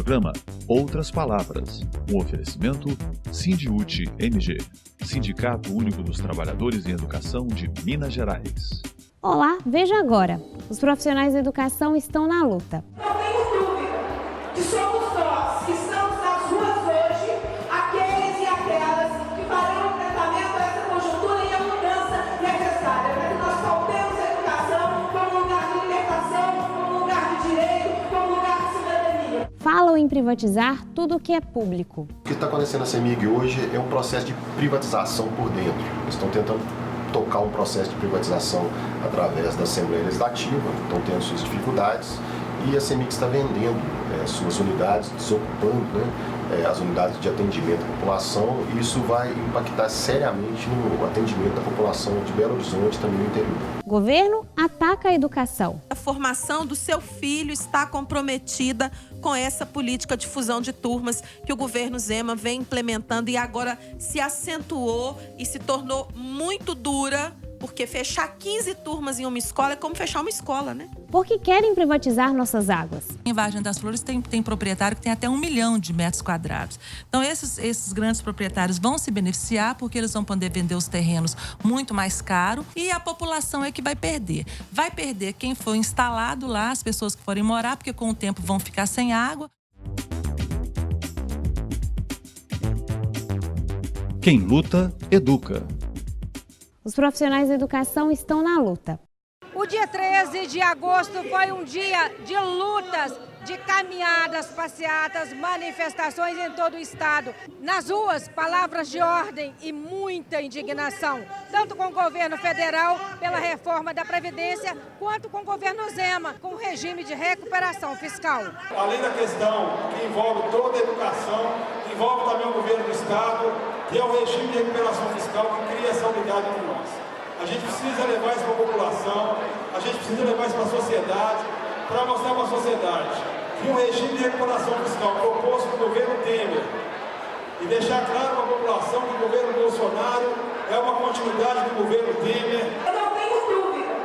programa Outras Palavras, um oferecimento Sindiúti MG, Sindicato Único dos Trabalhadores em Educação de Minas Gerais. Olá, veja agora. Os profissionais da educação estão na luta. Não tenho dúvida que somos nós que estamos nas ruas hoje, aqueles e aquelas que farão o enfrentamento a essa conjuntura e a mudança necessária, para que nós pautemos a educação como lugar de libertação, como lugar de direito, como lugar de cidadania. Falam em privatizar tudo o que é público. O que está acontecendo na CEMIG hoje é um processo de privatização por dentro. Eles estão tentando tocar um processo de privatização através da Assembleia Legislativa, estão tendo suas dificuldades, e a CEMIG está vendendo suas unidades, desocupando as unidades de atendimento à população, e isso vai impactar seriamente no atendimento da população de Belo Horizonte, também no interior. Governo ataca a educação. A formação do seu filho está comprometida com essa política de fusão de turmas que o governo Zema vem implementando e agora se acentuou e se tornou muito dura, porque fechar 15 turmas em uma escola é como fechar uma escola, né? Porque querem privatizar nossas águas. Em Vargem das Flores tem proprietário que tem até 1 milhão de metros quadrados. Então esses grandes proprietários vão se beneficiar porque eles vão poder vender os terrenos muito mais caro e a população é que vai perder. Vai perder quem for instalado lá, as pessoas que forem morar, porque com o tempo vão ficar sem água. Quem luta, educa. Os profissionais da educação estão na luta. O dia 13 de agosto foi um dia de lutas, de caminhadas, passeatas, manifestações em todo o estado. Nas ruas, palavras de ordem e muita indignação, tanto com o governo federal pela reforma da Previdência, quanto com o governo Zema, com o regime de recuperação fiscal. Além da questão que envolve toda a educação, envolve também o governo do estado, que é o regime de recuperação fiscal que cria essa unidade entre nós. A gente precisa levar isso para a população, a gente precisa levar isso para a sociedade, para mostrar para a sociedade que o regime de recuperação fiscal proposto pelo governo Temer e deixar claro para a população que o governo Bolsonaro é uma continuidade do governo Temer. Eu não tenho dúvida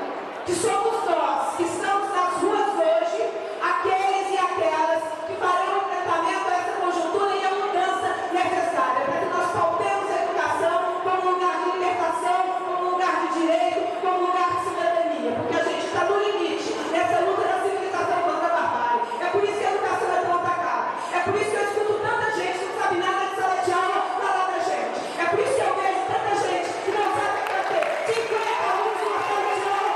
que somos nós que estamos nas ruas hoje, aqueles e aquelas que farão o enfrentamento a essa conjuntura e a mudança necessária, para que nós pautemos a educação como lugar de libertação, como lugar de direito, como lugar de cidadania, porque a gente está no limite nessa luta da civilização contra a barbárie. É por isso que a educação é tão atacada. É por isso que eu escuto tanta gente que não sabe nada de sala de aula falar da gente. É por isso que eu vejo tanta gente que não sabe que vai ter 50 alunos numa sala de aula.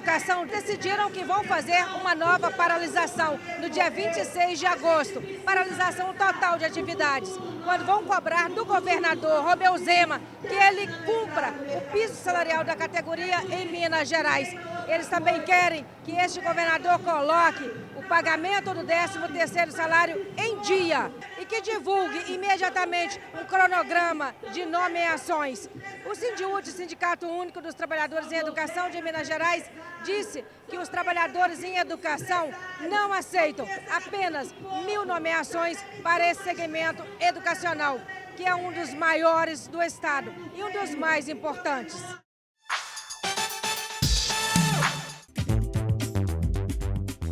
Educação decidiram que vão fazer uma nova paralisação no dia 26 de agosto. Paralisação total de atividades, quando vão cobrar do governador Romeu Zema que ele cumpra o piso salarial da categoria em Minas Gerais. Eles também querem que este governador coloque o pagamento do 13º salário em dia e que divulgue imediatamente um cronograma de nomeações. O Sindiúti, Sindicato Único dos Trabalhadores em Educação de Minas Gerais, disse que os trabalhadores em educação não aceitam apenas 1.000 nomeações para esse segmento educacional, que é um dos maiores do estado e um dos mais importantes.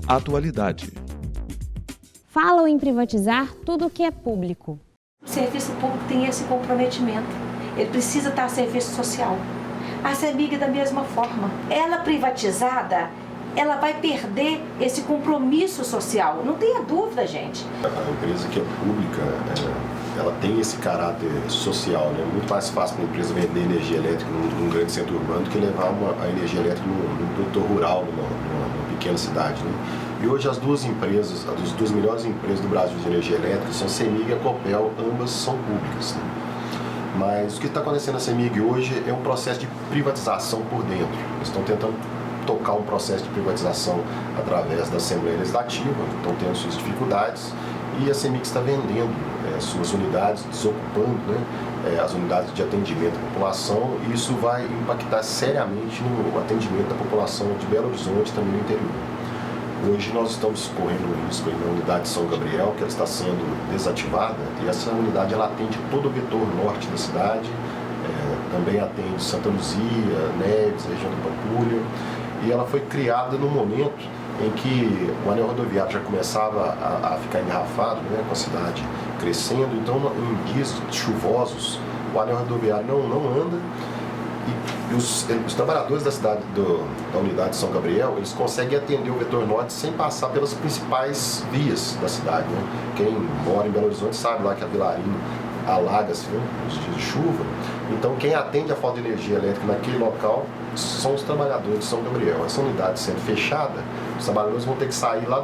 Atualidade. Falam em privatizar tudo o que é público. O serviço público tem esse comprometimento. Ele precisa estar a serviço social. A CEMIG da mesma forma. Ela privatizada, ela vai perder esse compromisso social. Não tenha dúvida, gente. A empresa que é pública, ela tem esse caráter social, né? Muito mais fácil para a empresa vender energia elétrica num grande centro urbano do que levar a energia elétrica no produtor rural, numa pequena cidade, né? E hoje as duas empresas, as duas melhores empresas do Brasil de energia elétrica são a CEMIG e a Copel, ambas são públicas, né? Mas o que está acontecendo na CEMIG hoje é um processo de privatização por dentro. Eles estão tentando tocar um processo de privatização através da Assembleia Legislativa, estão tendo suas dificuldades, e a CEMIG está vendendo suas unidades, desocupando, né, as unidades de atendimento à população, e isso vai impactar seriamente no atendimento da população de Belo Horizonte, também no interior. Hoje nós estamos correndo um risco na unidade de São Gabriel, que ela está sendo desativada, e essa unidade ela atende todo o vetor norte da cidade, também atende Santa Luzia, Neves, região do Pampulha, e ela foi criada no momento em que o anel rodoviário já começava a ficar engarrafado, né, com a cidade crescendo. Então, em dias chuvosos, o anel rodoviário não anda, e os trabalhadores da cidade, da unidade de São Gabriel, eles conseguem atender o vetor norte sem passar pelas principais vias da cidade, né? Quem mora em Belo Horizonte sabe lá que a Vilarinho alaga-se, né, nos dias de chuva. Então, quem atende a falta de energia elétrica naquele local são os trabalhadores de São Gabriel. Essa unidade sendo fechada, os trabalhadores vão ter que sair lá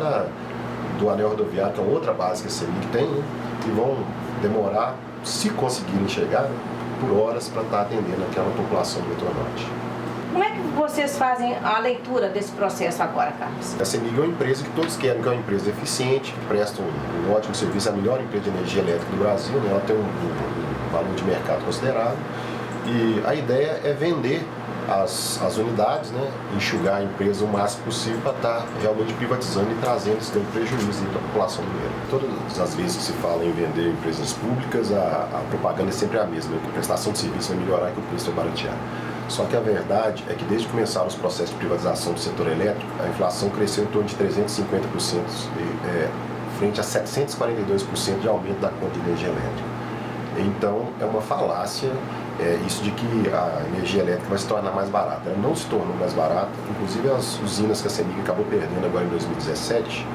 do anel rodoviário, que é outra base que a CEMIG tem, né, e vão demorar, se conseguirem chegar, né, por horas para estar atendendo aquela população do vetor norte. Como é que vocês fazem a leitura desse processo agora, Carlos? A CEMIG é uma empresa que todos querem, que é uma empresa eficiente, que presta um ótimo serviço, a melhor empresa de energia elétrica do Brasil, né? Ela tem um valor de mercado considerável, e a ideia é vender as unidades, né? Enxugar a empresa o máximo possível para estar realmente privatizando e trazendo esse grande prejuízo para a população mineira. Todas as vezes que se fala em vender empresas públicas, a propaganda é sempre a mesma, que a prestação de serviço vai melhorar e que o preço vai baratear. Só que a verdade é que desde que começaram os processos de privatização do setor elétrico, a inflação cresceu em torno de 350%, frente a 742% de aumento da conta de energia elétrica. Então, é uma falácia isso de que a energia elétrica vai se tornar mais barata. Ela não se tornou mais barata, inclusive as usinas que a CEMIG acabou perdendo agora em 2017,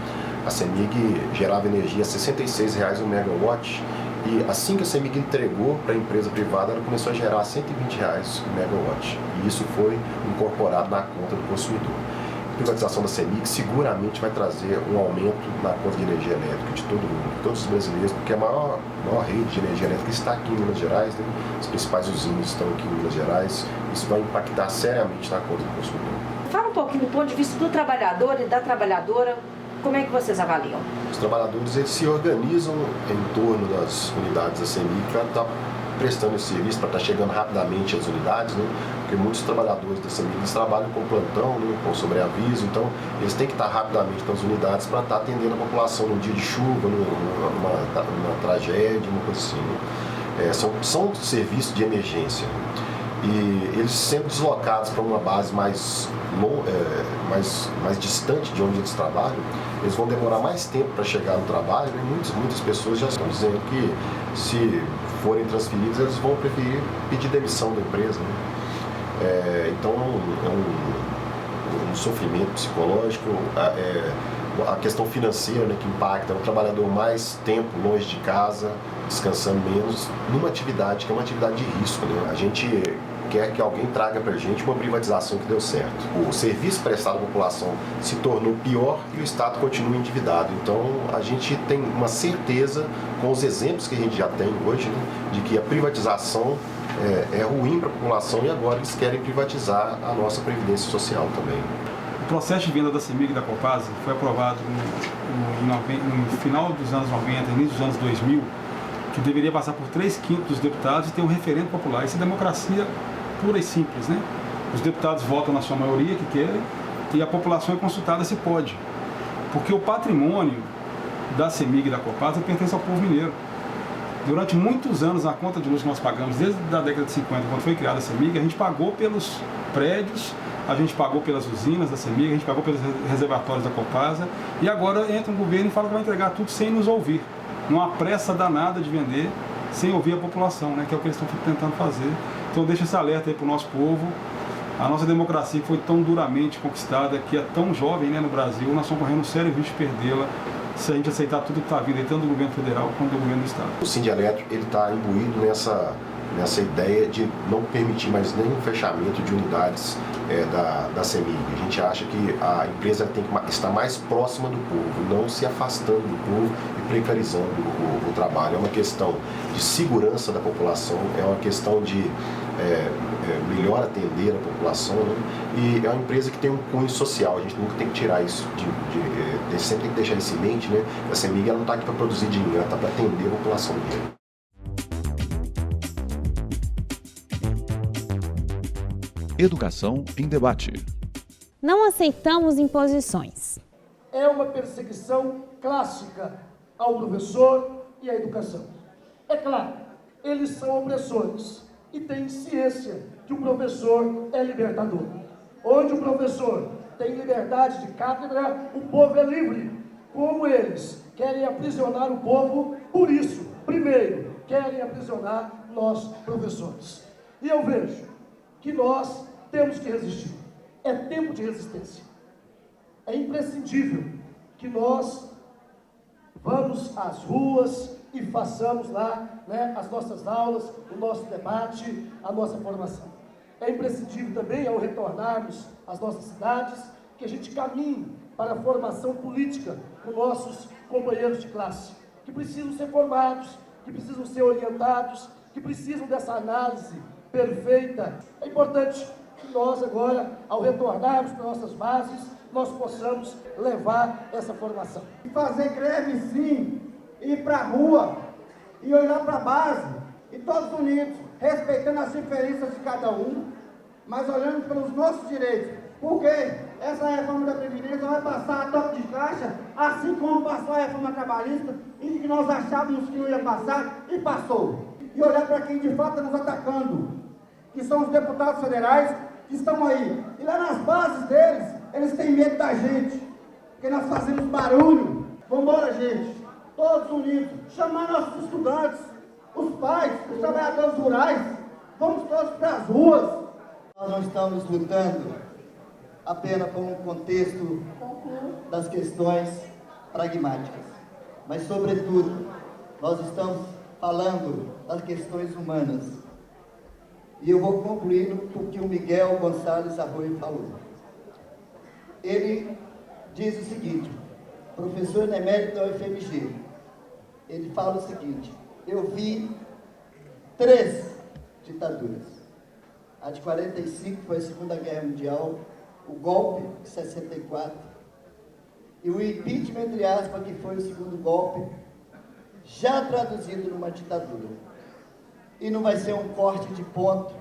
a CEMIG gerava energia a R$ 66,00 o megawatt, e assim que a CEMIG entregou para a empresa privada, ela começou a gerar R$ 120,00 o megawatt, e isso foi incorporado na conta do consumidor. A privatização da CEMIG seguramente vai trazer um aumento na conta de energia elétrica de todo mundo, de todos os brasileiros, porque a maior rede de energia elétrica está aqui em Minas Gerais, né? As principais usinas estão aqui em Minas Gerais, isso vai impactar seriamente na conta do consumidor. Fala um pouquinho do ponto de vista do trabalhador e da trabalhadora, como é que vocês avaliam? Os trabalhadores eles se organizam em torno das unidades da CEMIG para estar prestando esse serviço, para estar chegando rapidamente às unidades, né? Porque muitos trabalhadores da CEMIG trabalham com plantão, né? Com sobreaviso, então eles têm que estar rapidamente nas unidades para estar atendendo a população num dia de chuva, numa tragédia, uma coisa assim, né? São serviços de emergência. E eles sendo deslocados para uma base mais distante de onde eles trabalham, eles vão demorar mais tempo para chegar no trabalho, né? Muitas pessoas já estão dizendo que se forem transferidos, eles vão preferir pedir demissão da empresa, né? Então é um sofrimento psicológico, a questão financeira, né, que impacta o trabalhador mais tempo longe de casa, descansando menos, numa atividade que é uma atividade de risco, né? A gente quer que alguém traga para a gente uma privatização que deu certo. O serviço prestado à população se tornou pior e o Estado continua endividado. Então, a gente tem uma certeza, com os exemplos que a gente já tem hoje, né, de que a privatização é ruim para a população e agora eles querem privatizar a nossa previdência social também. O processo de venda da CEMIG e da Copasa foi aprovado no final dos anos 90, início dos anos 2000, que deveria passar por 3/5 dos deputados e ter um referendo popular. Isso é democracia pura e simples, né? Os deputados votam na sua maioria que querem e a população é consultada se pode. Porque o patrimônio da CEMIG e da Copasa pertence ao povo mineiro. Durante muitos anos, a conta de luz que nós pagamos, desde a década de 50, quando foi criada a CEMIG, a gente pagou pelos prédios, a gente pagou pelas usinas da CEMIG, a gente pagou pelos reservatórios da Copasa, e agora entra um governo e fala que vai entregar tudo sem nos ouvir. Numa pressa danada de vender, sem ouvir a população, né, que é o que eles estão tentando fazer. Então deixa esse alerta aí para o nosso povo. A nossa democracia foi tão duramente conquistada, que é tão jovem, né, no Brasil, nós estamos correndo um sério risco de perdê-la se a gente aceitar tudo que está vindo, tanto do governo federal quanto do governo do Estado. O Sindialeto está imbuído nessa ideia de não permitir mais nenhum fechamento de unidades da CEMIG. A gente acha que a empresa tem que estar mais próxima do povo, não se afastando do povo e precarizando o trabalho. É uma questão de segurança da população, é uma questão de melhor atender a população, né? E é uma empresa que tem um cunho social. A gente nunca tem que tirar isso, sempre tem que deixar isso em mente, né? A CEMIG ela não está aqui para produzir dinheiro, ela está para atender a população dele. Educação em debate. Não aceitamos imposições. É uma perseguição clássica ao professor e à educação. É claro, eles são opressores e têm ciência que o professor é libertador. Onde o professor tem liberdade de cátedra, o povo é livre. Como eles querem aprisionar o povo, por isso, primeiro, querem aprisionar nós, professores. E eu vejo que nós temos que resistir. É tempo de resistência. É imprescindível que nós vamos às ruas e façamos lá, né, as nossas aulas, o nosso debate, a nossa formação. É imprescindível também, ao retornarmos às nossas cidades, que a gente caminhe para a formação política com nossos companheiros de classe, que precisam ser formados, que precisam ser orientados, que precisam dessa análise perfeita. É importante que nós agora, ao retornarmos para nossas bases, nós possamos levar essa formação. Fazer greve sim, ir para a rua e olhar para a base, e todos unidos, respeitando as diferenças de cada um, mas olhando pelos nossos direitos, porque essa reforma da Previdência vai passar a toque de caixa, assim como passou a reforma trabalhista, em que nós achávamos que não ia passar, e passou. E olhar para quem de fato está nos atacando, que são os deputados federais, que estão aí. E lá nas bases deles, eles têm medo da gente, porque nós fazemos barulho. Vamos embora, gente, todos unidos, chamar nossos estudantes, os pais, os trabalhadores rurais, vamos todos para as ruas. Nós não estamos lutando apenas com o contexto das questões pragmáticas, mas, sobretudo, nós estamos falando das questões humanas. E eu vou concluir com o que o Miguel Gonçalves Arroio falou. Ele diz o seguinte, professor emérito da UFMG, ele fala o seguinte: eu vi 3 ditaduras. A de 45 foi a Segunda Guerra Mundial, o golpe de 64 e o impeachment, entre aspas, que foi o segundo golpe, já traduzido numa ditadura. E não vai ser um corte de ponto,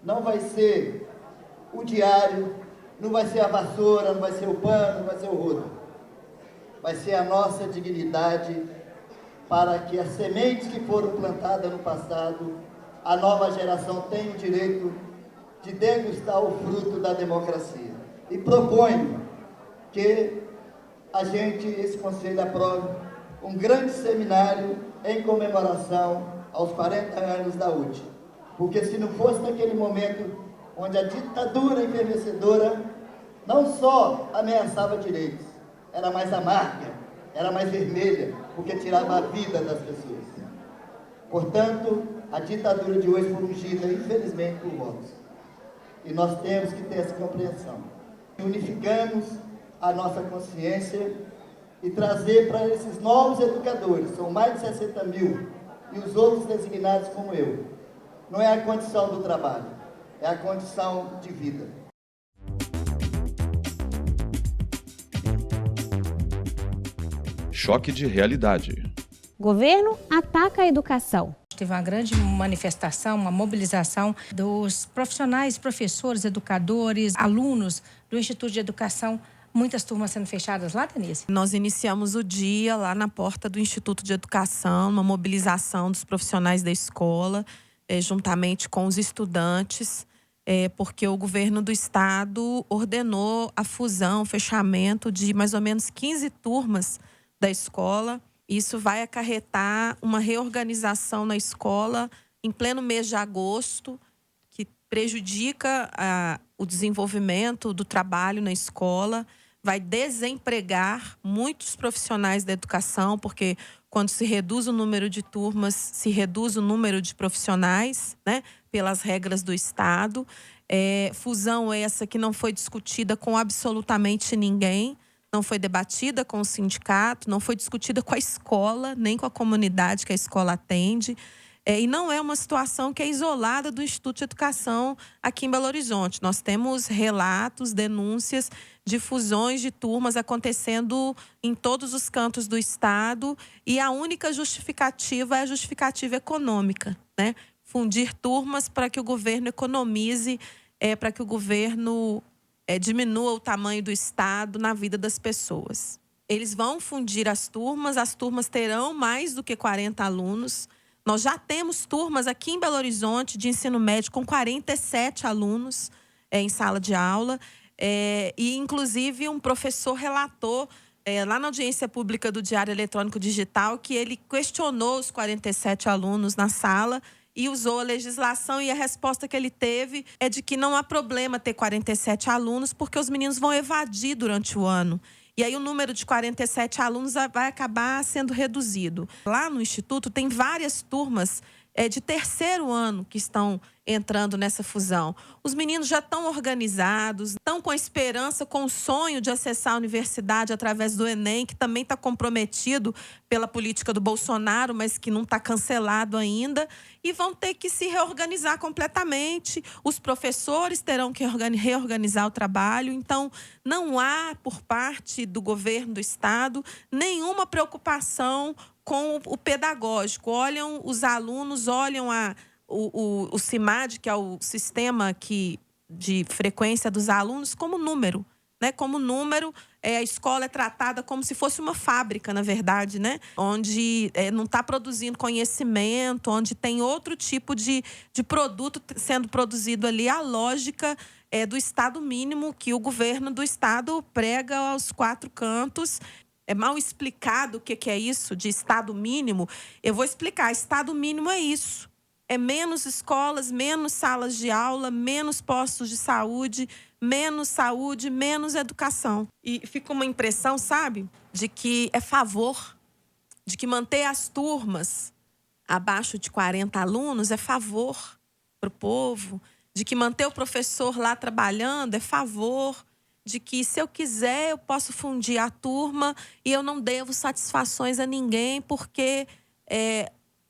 não vai ser o diário, não vai ser a vassoura, não vai ser o pano, não vai ser o rodo. Vai ser a nossa dignidade para que as sementes que foram plantadas no passado, a nova geração tenha o direito de degustar o fruto da democracia. E proponho que a gente, esse Conselho, aprove um grande seminário em comemoração aos 40 anos da UTE. Porque se não fosse naquele momento onde a ditadura envelhecedora não só ameaçava direitos, era mais amarga, era mais vermelha, porque tirava a vida das pessoas. Portanto, A ditadura de hoje foi ungida, infelizmente, por votos. E nós temos que ter essa compreensão. Unificamos a nossa consciência e trazer para esses novos educadores, são mais de 60 mil, e os outros designados como eu. Não é a condição do trabalho, é a condição de vida. Choque de realidade. Governo ataca a educação. Teve uma grande manifestação, uma mobilização dos profissionais, professores, educadores, alunos do Instituto de Educação. Muitas turmas sendo fechadas lá, Denise? Nós iniciamos o dia lá na porta do Instituto de Educação, uma mobilização dos profissionais da escola, juntamente com os estudantes, porque o governo do estado ordenou a fusão, o fechamento de mais ou menos 15 turmas da escola. Isso vai acarretar uma reorganização na escola em pleno mês de agosto, que prejudica o desenvolvimento do trabalho na escola, vai desempregar muitos profissionais da educação, porque quando se reduz o número de turmas, se reduz o número de profissionais, né, pelas regras do Estado. Fusão essa que não foi discutida com absolutamente ninguém, não foi debatida com o sindicato, não foi discutida com a escola, nem com a comunidade que a escola atende. E não é uma situação que é isolada do Instituto de Educação aqui em Belo Horizonte. Nós temos relatos, denúncias de fusões de turmas acontecendo em todos os cantos do estado, e a única justificativa é a justificativa econômica, né? Fundir turmas para que o governo economize, para que o governo diminua o tamanho do estado na vida das pessoas. Eles vão fundir as turmas terão mais do que 40 alunos. Nós já temos turmas aqui em Belo Horizonte de ensino médio com 47 alunos em sala de aula. E, inclusive, um professor relatou lá na audiência pública do Diário Eletrônico Digital que ele questionou os 47 alunos na sala e usou a legislação, e a resposta que ele teve é de que não há problema ter 47 alunos porque os meninos vão evadir durante o ano. E aí o número de 47 alunos vai acabar sendo reduzido. Lá no Instituto tem várias turmas de terceiro ano que estão entrando nessa fusão. Os meninos já estão organizados, estão com a esperança, com o sonho de acessar a universidade através do Enem, que também está comprometido pela política do Bolsonaro, mas que não está cancelado ainda, e vão ter que se reorganizar completamente. Os professores terão que reorganizar o trabalho. Então, não há, por parte do governo do estado, nenhuma preocupação com o pedagógico. Olham os alunos, olham o CIMAD, que é o sistema de frequência dos alunos, como número, né? Como número, a escola é tratada como se fosse uma fábrica, na verdade, né? Onde não está produzindo conhecimento, onde tem outro tipo de produto sendo produzido ali. A lógica do Estado mínimo, que o governo do Estado prega aos quatro cantos. É mal explicado o que é isso de Estado mínimo. Eu vou explicar. Estado mínimo é isso. É menos escolas, menos salas de aula, menos postos de saúde, menos educação. E fica uma impressão, sabe, de que é favor, de que manter as turmas abaixo de 40 alunos é favor para o povo, de que manter o professor lá trabalhando é favor, de que se eu quiser eu posso fundir a turma e eu não devo satisfações a ninguém porque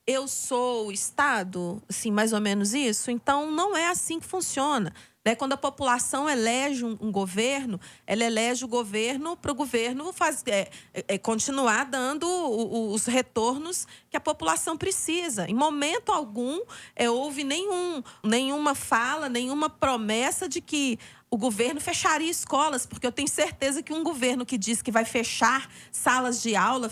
eu sou o Estado, assim, mais ou menos isso. Então, não é assim que funciona, né? Quando a população elege um governo, ela elege o governo para o governo continuar dando os retornos que a população precisa. Em momento algum, houve nenhuma fala, nenhuma promessa de que o governo fecharia escolas, porque eu tenho certeza que um governo que diz que vai fechar salas de aula,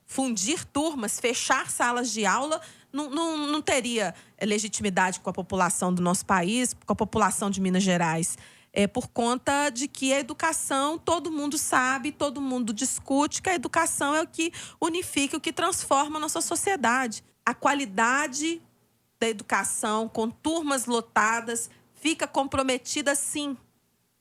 fundir turmas, fechar salas de aula, não teria legitimidade com a população do nosso país, com a população de Minas Gerais. Por conta de que a educação, todo mundo sabe, todo mundo discute que a educação é o que unifica, o que transforma a nossa sociedade. A qualidade da educação, com turmas lotadas, fica comprometida, sim.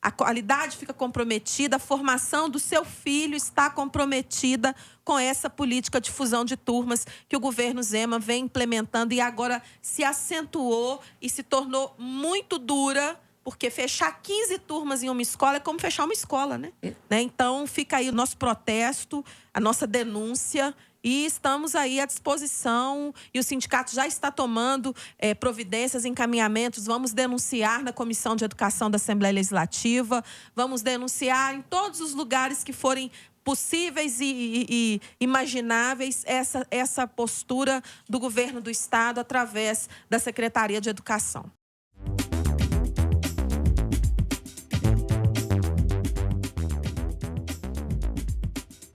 a qualidade fica comprometida, a formação do seu filho está comprometida com essa política de fusão de turmas que o governo Zema vem implementando e agora se acentuou e se tornou muito dura, porque fechar 15 turmas em uma escola é como fechar uma escola, né? Então, fica aí o nosso protesto, a nossa denúncia. E estamos aí à disposição e o sindicato já está tomando providências, encaminhamentos. Vamos denunciar na Comissão de Educação da Assembleia Legislativa, vamos denunciar em todos os lugares que forem possíveis e imagináveis essa postura do governo do Estado através da Secretaria de Educação.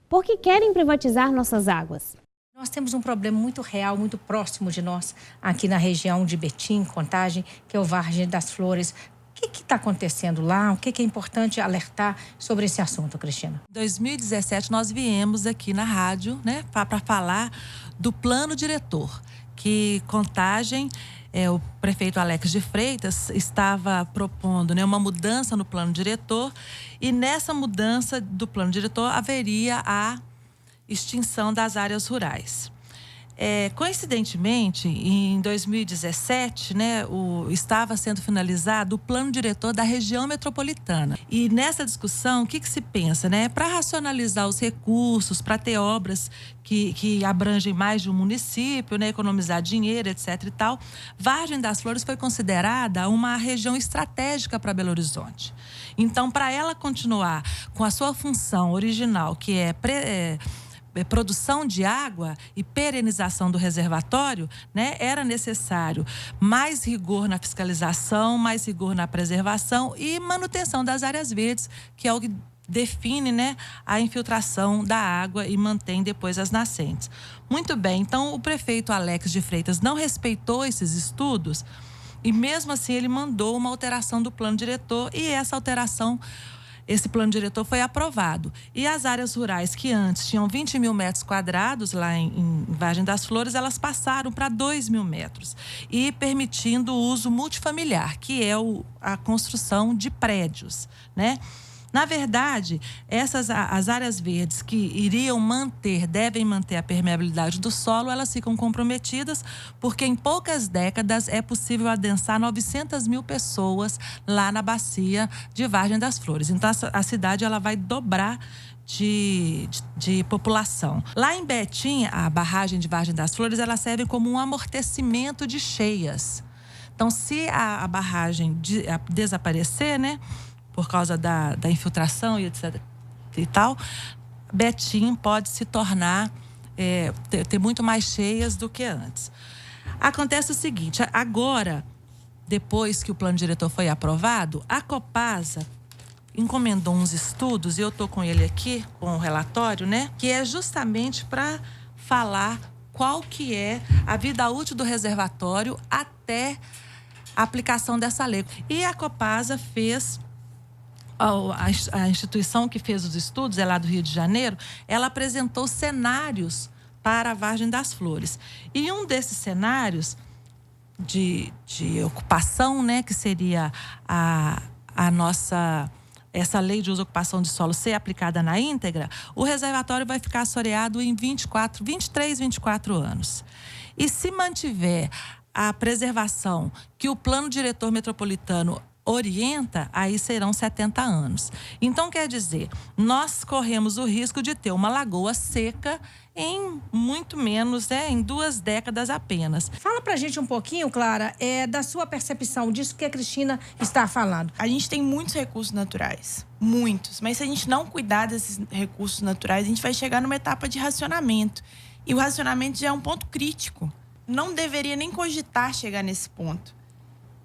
Por que querem privatizar nossas águas? Nós temos um problema muito real, muito próximo de nós, aqui na região de Betim, Contagem, que é o Vargem das Flores. O que está acontecendo lá? O que é importante alertar sobre esse assunto, Cristina? Em 2017, nós viemos aqui na rádio, né, para falar do plano diretor, que Contagem, o prefeito Alex de Freitas estava propondo, né, uma mudança no plano diretor, e nessa mudança do plano diretor haveria a extinção das áreas rurais. Coincidentemente, em 2017, né, estava sendo finalizado o plano diretor da região metropolitana. E nessa discussão, o que se pensa? Né? Para racionalizar os recursos, para ter obras que abrangem mais de um município, né, economizar dinheiro, etc. e tal, Vargem das Flores foi considerada uma região estratégica para Belo Horizonte. Então, para ela continuar com a sua função original, que é produção de água e perenização do reservatório, né, era necessário mais rigor na fiscalização, mais rigor na preservação e manutenção das áreas verdes, que é o que define, né, a infiltração da água e mantém depois as nascentes. Muito bem, então o prefeito Alex de Freitas não respeitou esses estudos e mesmo assim ele mandou uma alteração do plano diretor e esse plano diretor foi aprovado. E as áreas rurais que antes tinham 20 mil metros quadrados lá em Vargem das Flores, elas passaram para 2 mil metros. E permitindo o uso multifamiliar, que é a construção de prédios, né? Na verdade, as áreas verdes que devem manter a permeabilidade do solo, elas ficam comprometidas porque em poucas décadas é possível adensar 900 mil pessoas lá na bacia de Vargem das Flores. Então, a cidade ela vai dobrar de população. Lá em Betim, a barragem de Vargem das Flores, ela serve como um amortecimento de cheias. Então, se a barragem desaparecer, né, por causa da infiltração e etc. e tal, Betim pode se tornar, ter muito mais cheias do que antes. Acontece o seguinte, agora, depois que o plano diretor foi aprovado, a Copasa encomendou uns estudos, e eu estou com ele aqui, com o relatório, né, que é justamente para falar qual que é a vida útil do reservatório até a aplicação dessa lei. E a Copasa fez... A instituição que fez os estudos, é lá do Rio de Janeiro, ela apresentou cenários para a Vargem das Flores. E um desses cenários de ocupação, né, que seria essa lei de uso e ocupação de solo ser aplicada na íntegra, o reservatório vai ficar assoreado em 23, 24 anos. E se mantiver a preservação que o plano diretor metropolitano orienta, aí serão 70 anos. Então, quer dizer, nós corremos o risco de ter uma lagoa seca em muito menos, em 2 décadas apenas. Fala pra gente um pouquinho, Clara, da sua percepção disso que a Cristina está falando. A gente tem muitos recursos naturais, muitos. Mas se a gente não cuidar desses recursos naturais, a gente vai chegar numa etapa de racionamento. E o racionamento já é um ponto crítico. Não deveria nem cogitar chegar nesse ponto.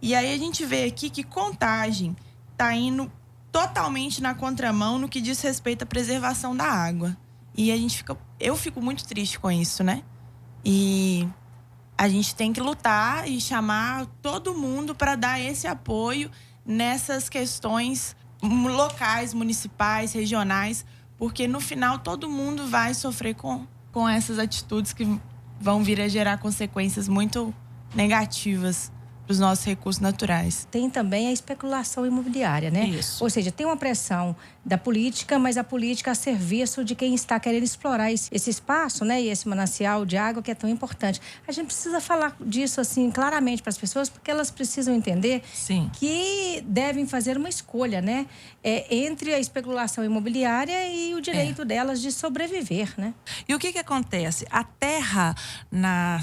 E aí a gente vê aqui que Contagem está indo totalmente na contramão no que diz respeito à preservação da água. E eu fico muito triste com isso, né? E a gente tem que lutar e chamar todo mundo para dar esse apoio nessas questões locais, municipais, regionais, porque no final todo mundo vai sofrer com essas atitudes que vão vir a gerar consequências muito negativas para os nossos recursos naturais. Tem também a especulação imobiliária, né? Isso. Ou seja, tem uma pressão da política, mas a política a serviço de quem está querendo explorar esse espaço, né? E esse manancial de água que é tão importante. A gente precisa falar disso, assim, claramente para as pessoas, porque elas precisam entender que devem fazer uma escolha, né? Entre a especulação imobiliária e o direito delas de sobreviver, né? E o que acontece? A terra na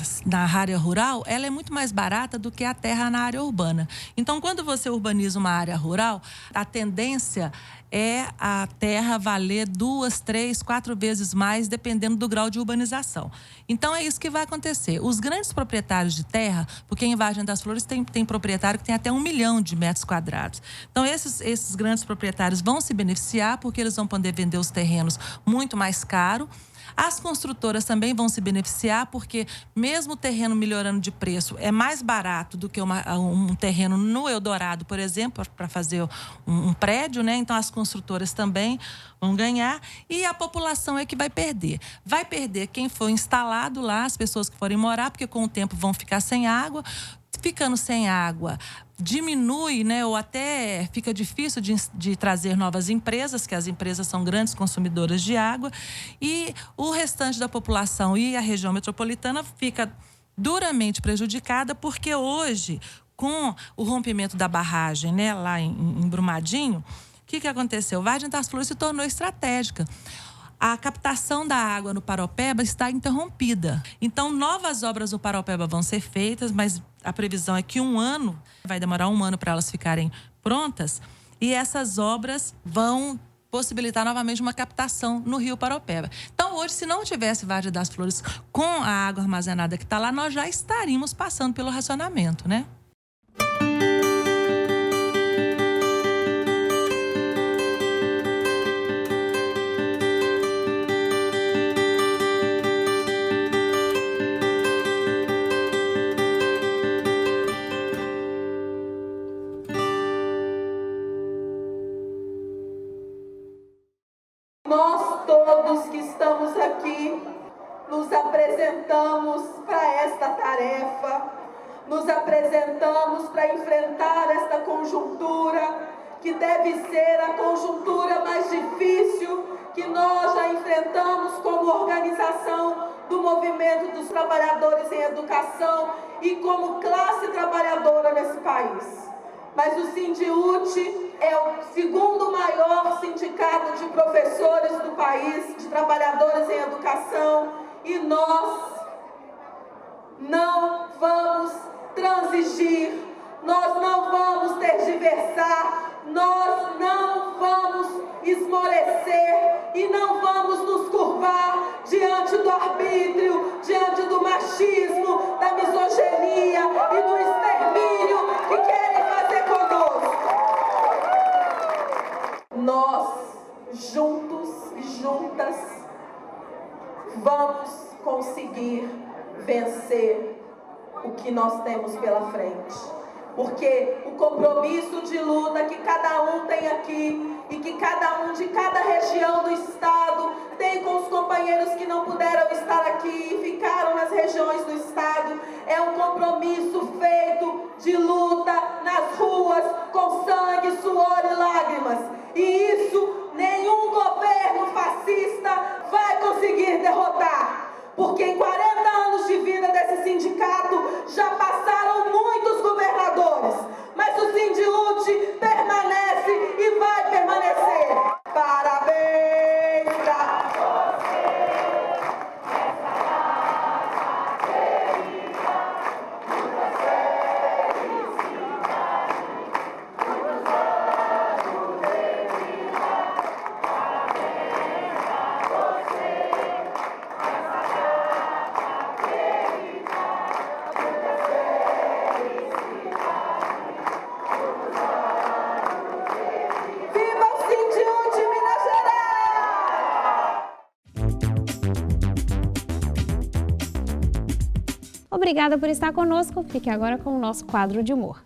área rural, ela é muito mais barata do que a terra na área urbana. Então, quando você urbaniza uma área rural, a tendência é a terra valer 2, 3, 4 vezes mais, dependendo do grau de urbanização. Então, é isso que vai acontecer. Os grandes proprietários de terra, porque em Vargem das Flores tem proprietário que tem até 1 milhão de metros quadrados. Então, esses grandes proprietários vão se beneficiar, porque eles vão poder vender os terrenos muito mais caro. As construtoras também vão se beneficiar, porque mesmo o terreno melhorando de preço, é mais barato do que um terreno no Eldorado, por exemplo, para fazer um prédio, né? Então, as construtoras também vão ganhar e a população é que vai perder. Vai perder quem for instalado lá, as pessoas que forem morar, porque com o tempo vão ficar sem água. Ficando sem água, diminui, né, ou até fica difícil de trazer novas empresas, que as empresas são grandes consumidoras de água, e o restante da população e a região metropolitana fica duramente prejudicada, porque hoje, com o rompimento da barragem, né, lá em Brumadinho, o que aconteceu? Vargem das Flores se tornou estratégica. A captação da água no Paropeba está interrompida. Então, novas obras no Paropeba vão ser feitas, mas a previsão é que vai demorar 1 ano para elas ficarem prontas. E essas obras vão possibilitar novamente uma captação no rio Paropeba. Então, hoje, se não tivesse Vargem das Flores com a água armazenada que está lá, nós já estaríamos passando pelo racionamento, né? Nós todos que estamos aqui nos apresentamos para esta tarefa, nos apresentamos para enfrentar esta conjuntura, que deve ser a conjuntura mais difícil que nós já enfrentamos como organização do movimento dos trabalhadores em educação e como classe trabalhadora nesse país. Mas o Sindiúti é o 2º maior sindicato de professores do país, de trabalhadores em educação, e nós não vamos transigir, nós não vamos tergiversar, nós não vamos esmorecer e não vamos nos curvar diante do arbítrio, diante do machismo, da misoginia e do extermínio que querem fazer conosco. Nós, juntos e juntas, vamos conseguir vencer o que nós temos pela frente. Porque o compromisso de luta que cada um tem aqui e que cada um de cada região do estado tem com os companheiros que não puderam estar aqui e ficaram nas regiões do estado, é um compromisso feito de luta nas ruas com sangue, suor e lágrimas. E isso nenhum governo fascista vai conseguir derrotar. Porque em 40 anos de vida desse sindicato já passaram muitos governadores, mas o Sindiúti permanece e vai permanecer. Parabéns pra você, Obrigada por estar conosco. Fique agora com o nosso quadro de humor.